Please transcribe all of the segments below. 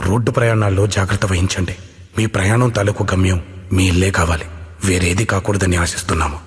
Road ప్రయాణాల్లో జాగ్రత్త వహించండి. మీ ప్రయాణం తాలూకు గమ్యం మీ ఇల్లే కావాలి, వేరేది కాకూడదని ఆశిస్తున్నాము.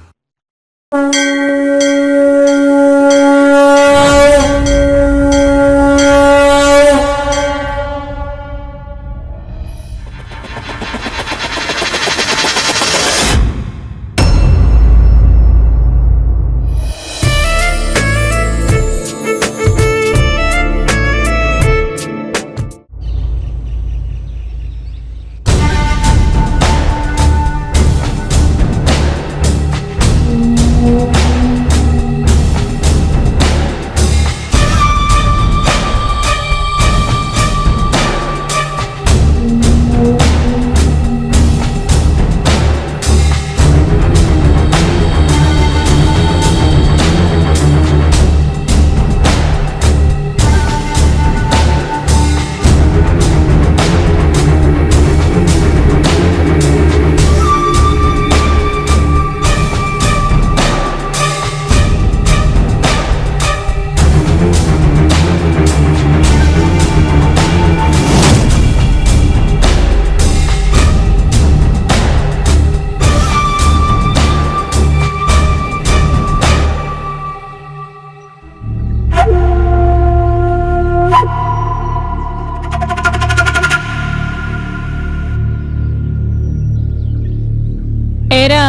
ఏరా,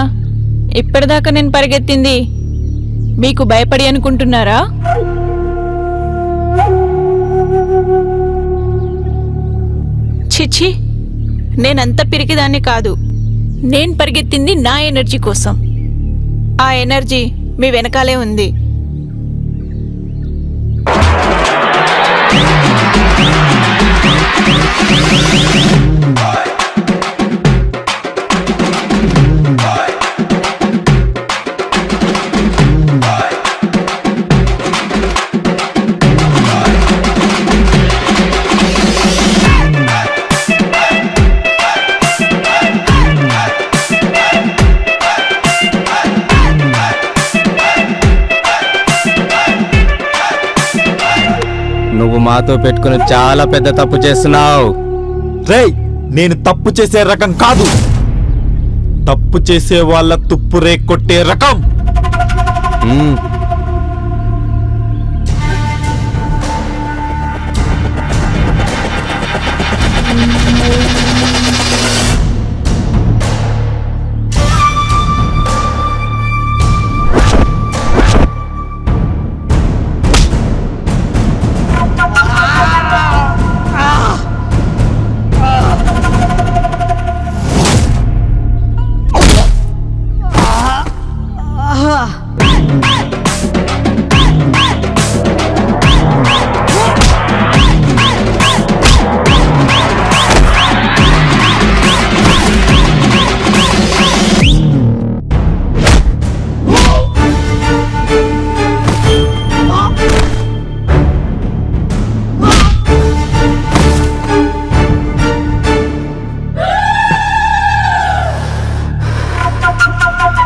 ఇప్పటిదాకా నేను పరిగెత్తింది మీకు భయపడి అనుకుంటున్నారా? చిచి, నేనంత పిరికిదాన్ని కాదు. నేను పరిగెత్తింది నా ఎనర్జీ కోసం. ఆ ఎనర్జీ మీ వెనకాలే ఉంది. నువ్వు మాతో పెట్టుకుని చాలా పెద్ద తప్పు చేస్తున్నావు. రేయ్, నేను తప్పు చేసే రకం కాదు, తప్పు చేసే వాళ్ళ తుప్పు రేకొట్టే రకం.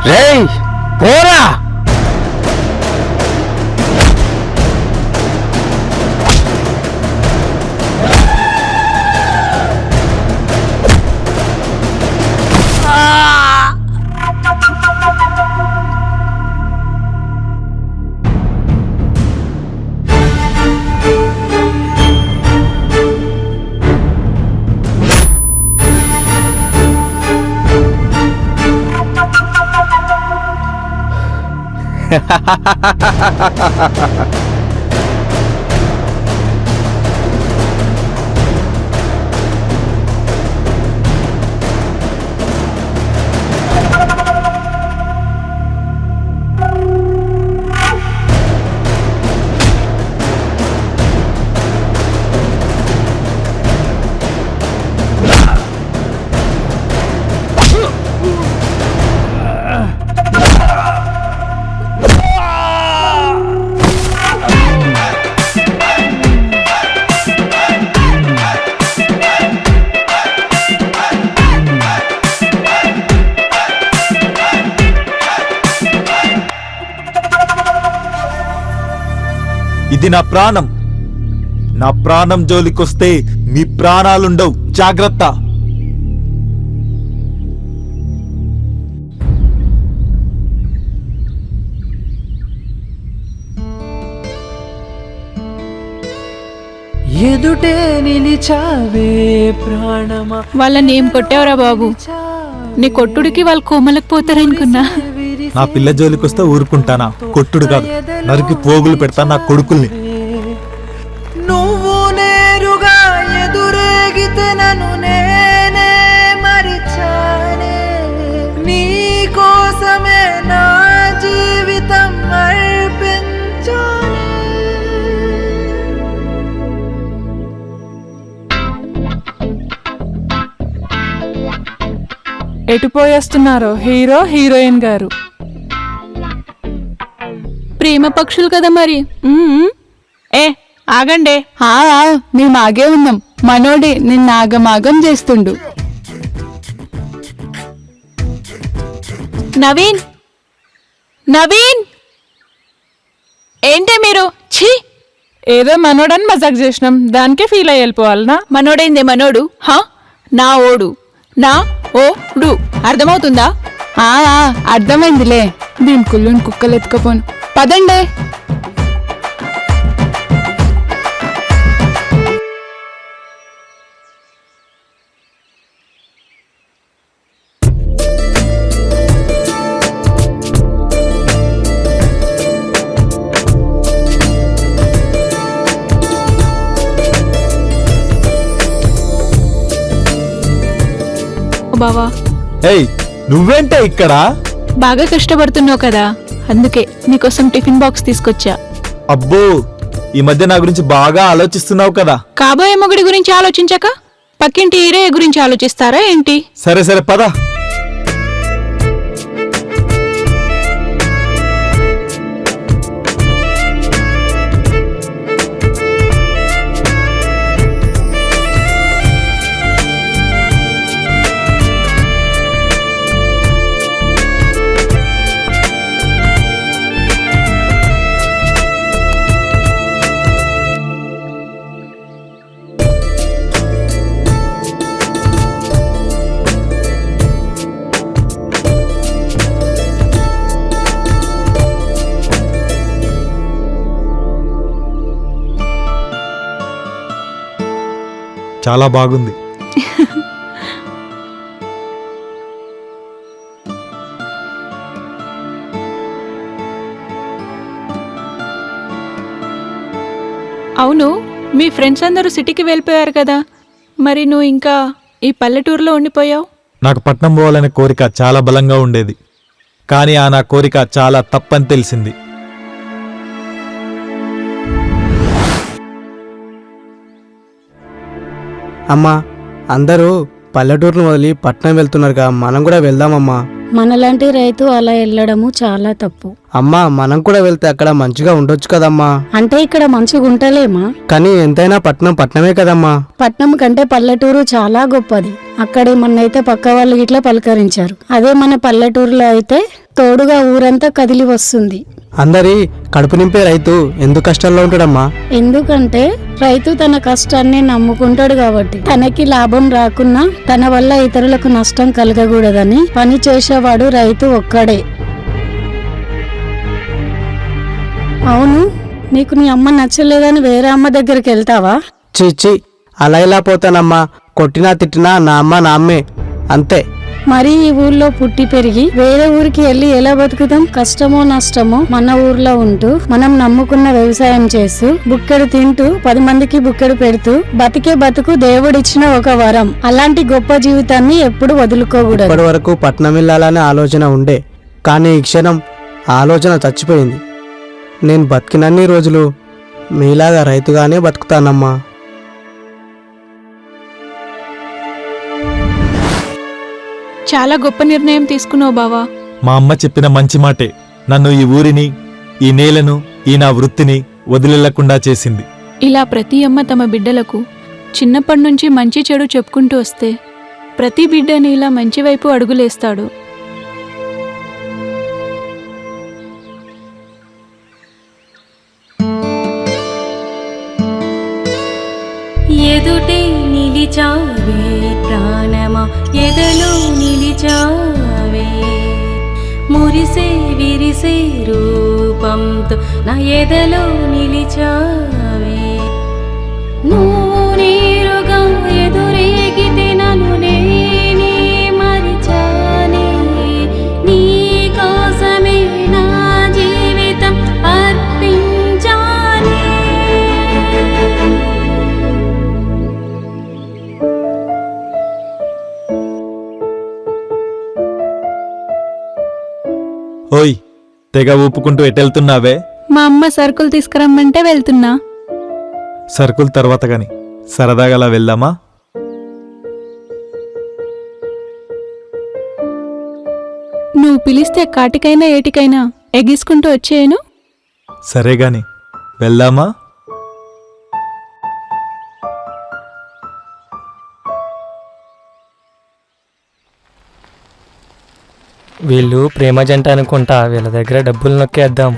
రేయ్, పోరా! ఇది నా ప్రాణం, నా ప్రాణం జోలికొస్తే మీ ప్రాణాలుండవు, జాగ్రత్త. ఎదుటే నిలిచావే ప్రాణమా. వాళ్ళని ఏం కొట్టావురా బాబు? నీ కొట్టుడికి వాళ్ళు కోమలకు పోతారనుకున్నా. నా పిల్ల జోలికొస్తే ఊరుకుంటానా? కొట్టుడు కాదు, నరికి పోగులు పెడతా నా కొడుకుల్ని. నువ్వు నేరుగా ఎదురేగితే నన్ను నేనే మరిచానే. నీ కోసమే నా జీవితం అర్పించానే. ఎటు పోయేస్తున్నారో హీరో హీరోయిన్ గారు? ప్రేమ పక్షులు కదా మరి. ఏ ఆగండే. మేము ఆగే ఉన్నాం. మనోడి నిన్న ఆగమాగం చేస్తుండు. నవీన్, నవీన్, ఏంటే మీరు? ఛీ, ఏదో మనోడని మజాక్ చేసినాం, దానికే ఫీల్ అయ్యి వెళ్ళిపోవాలనా? మనోడైందే మనోడు? నా ఓడు, నా ఓడు, అర్థమవుతుందా? అర్థమైందిలే. దీని కుళ్ళుని కుక్కలు ఎత్తుకపోను. పదండే. బావా, ఏయ్, నువ్వేంటే ఇక్కడ? బాగా కష్టపడుతున్నావు కదా, అందుకే నీకోసం టిఫిన్ బాక్స్ తీసుకొచ్చా. అబ్బో, ఈ మధ్య నా గురించి బాగా ఆలోచిస్తున్నావు కదా. కాబోయే మొగుడి గురించి ఆలోచించక పక్కింటి ఈరే గురించి ఆలోచిస్తారా ఏంటి? సరే సరే పద. చాలా బాగుంది. అవును, మీ ఫ్రెండ్స్ అందరూ సిటీకి వెళ్ళిపోయారు కదా, మరి నువ్వు ఇంకా ఈ పల్లెటూరులో ఉండిపోయావు? నాకు పట్నం పోవాలనే కోరిక చాలా బలంగా ఉండేది, కానీ ఆ నా కోరిక చాలా తప్పని తెలిసింది. అమ్మా, అందరూ పల్లెటూరును వదిలి పట్నం వెళ్తున్నారుగా, మనం కూడా వెళ్దామమ్మా. మనలాంటి రైతు అలా వెళ్ళడము చాలా తప్పు. అమ్మా, మనం కూడా వెళ్తే అక్కడ మంచిగా ఉండొచ్చు కదమ్మా. అంటే ఇక్కడ మంచిగా ఉంటలేమా? కానీ ఎంతైనా పట్నం పట్నమే కదమ్మా. పట్నం కంటే పల్లెటూరు చాలా గొప్పది. అక్కడేమన్నైతే పక్క వాళ్ళు ఇట్లా పలకరించారు. అదే మన పల్లెటూరులో అయితే తోడుగా ఊరంతా కదిలి వస్తుంది. అందరి కడుపు నింపే రైతు ఎందుకు కష్టాల్లో ఉంటాడమ్మా? ఎందుకంటే రైతు తన కష్టాన్ని నమ్ముకుంటాడు కాబట్టి. తనకి లాభం రాకున్నా తన వల్ల ఇతరులకు నష్టం కలగకూడదని పని చేసేవాడు రైతు ఒక్కడే. అవును, నీకు నీ అమ్మ నచ్చలేదని వేరే అమ్మ దగ్గరికి వెళ్తావా? చీచి, అలా ఇలా పోతానమ్మా. కొట్టినా తిట్టినా నా అమ్మ నా అమ్మే, అంతే. మరి ఈ ఊర్లో పుట్టి పెరిగి వేరే ఊరికి వెళ్ళి ఎలా బతుకుతాం? కష్టమో నష్టమో మన ఊర్లో ఉంటూ మనం నమ్ముకున్న వ్యవసాయం చేస్తూ బుక్కెడు తింటూ 10 మందికి బుక్కెడు పెడుతూ బతికే బతుకు దేవుడిచ్చిన ఒక వరం. అలాంటి గొప్ప జీవితాన్ని ఎప్పుడు వదులుకోకూడదు. ఇప్పటి వరకు పట్నం వెళ్ళాలనే ఆలోచన ఉండే, కానీ ఈ క్షణం ఆలోచన చచ్చిపోయింది. నేను బతికినన్ని రోజులు మీలాగా రైతుగానే బతుకుతానమ్మా. చాలా గొప్ప నిర్ణయం తీసుకున్నావు బావా. మా అమ్మ చెప్పిన మంచి మాటే నన్ను ఈ ఊరిని, ఈ నేలను, ఈ నా వృత్తిని వదిలేకుండా చేసింది. ఇలా ప్రతి అమ్మ తమ బిడ్డలకు చిన్నప్పటి నుంచి మంచి చెడు చెప్పుకుంటూ వస్తే ప్రతి బిడ్డని ఇలా మంచి వైపు అడుగులేస్తాడు. ఎదుటే నిలిచావే ప్రాణమా ఎదలో నిలిచావే మురిసే విరిసే రూపంతో నా ఎదలో నిలిచావే నువ్వు నేరుగా ఎదురేగితే నన్ను నేనే మరిచానే నీ కోసమే నా జీవితం అర్పించానే. ఓయ్ తెగ ఊపుకుంటూ ఎటెళ్తున్నావే? మా అమ్మ సరుకులు తీసుకురమ్మంటే వెళ్తున్నా. సరుకుల తర్వాత గాని సరదాగా అలా వెళ్దామా? నువ్వు పిలిస్తే కాటికైనా ఏటికైనా ఎగిసుకుంటూ వచ్చేయను. సరే గాని వెళ్దామా? వీళ్ళు ప్రేమ జంట అనుకుంటా, వీళ్ళ దగ్గర డబ్బులు నొక్కేద్దాం.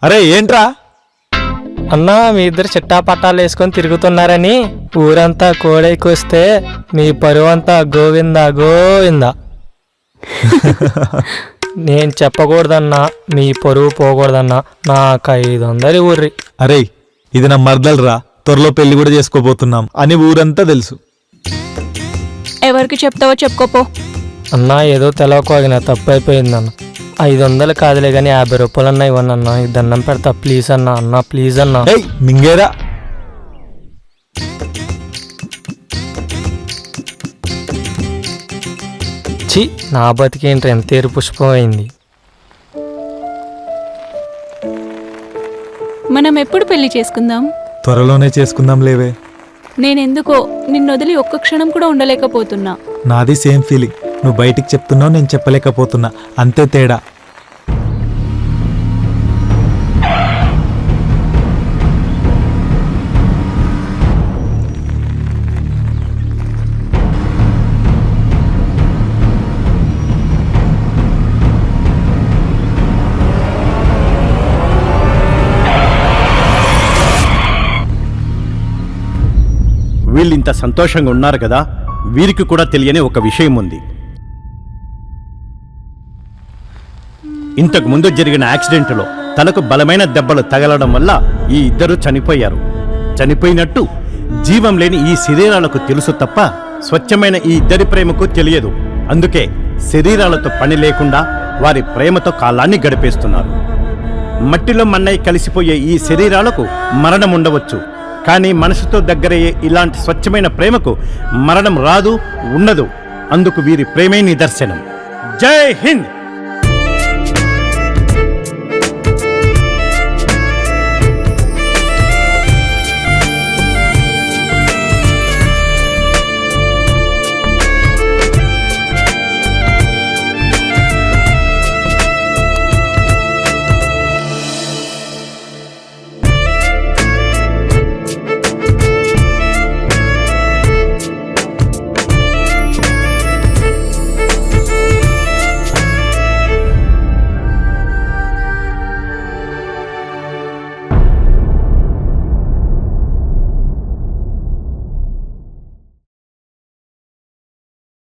అరే ఏంట్రా? అన్నా, మీ ఇద్దరు చిట్టా పట్టాలు వేసుకొని తిరుగుతున్నారని ఊరంతా కోడైకొస్తే మీ పరువంతా గోవిందా గోవిందా. నేను చెప్పకూడదన్నా, మీ పరువు పోకూడదన్నా. నాకు 500 ఊర్రి. అరే ఇది నా మర్దలరా, త్వరలో పెళ్లి కూడా చేసుకోబోతున్నాం అని ఊరంతా తెలుసు. ఎవరికి చెప్తావో చెప్పుకోపో. అన్నా, ఏదో తెలవకోగిన తప్పు అయిపోయిందన్న. 500 కాదులే కానీ 50 రూపాయలు అన్నా ఇవ్వండి అన్న. ఈ దండం పెడతా ప్లీజ్ అన్నా. అన్నా ప్లీజ్ అన్నా. ఏయ్ మింగేరా. చి, నా బతికేంటి ఎంత ఏరు పుష్పం అయింది. మనం ఎప్పుడు పెళ్లి చేసుకుందాం? త్వరలోనే చేసుకుందాం లేవే. నేనెందుకో నిన్నొదిలి ఒక్క క్షణం కూడా ఉండలేకపోతున్నా. నాది సేమ్ ఫీలింగ్. నువ్వు బయటికి చెప్తున్నావు, నేను చెప్పలేకపోతున్నా, అంతే తేడా. వీళ్ళింత సంతోషంగా ఉన్నారు కదా, వీరికి కూడా తెలియని ఒక విషయం ఉంది. ఇంతకు ముందు జరిగిన యాక్సిడెంట్లో తలకు బలమైన దెబ్బలు తగలడం వల్ల ఈ ఇద్దరు చనిపోయారు. చనిపోయినట్టు జీవం లేని ఈ శరీరాలకు తెలుసు తప్ప స్వచ్ఛమైన ఈ ఇద్దరి ప్రేమకు తెలియదు. అందుకే శరీరాలతో పని లేకుండా వారి ప్రేమతో కాలాన్ని గడిపేస్తున్నారు. మట్టిలో మన్నై కలిసిపోయే ఈ శరీరాలకు మరణం ఉండవచ్చు, కానీ మనసుతో దగ్గరయ్యే ఇలాంటి స్వచ్ఛమైన ప్రేమకు మరణం రాదు, ఉండదు. అందుకు వీరి ప్రేమే నిదర్శనం. జై హింద్.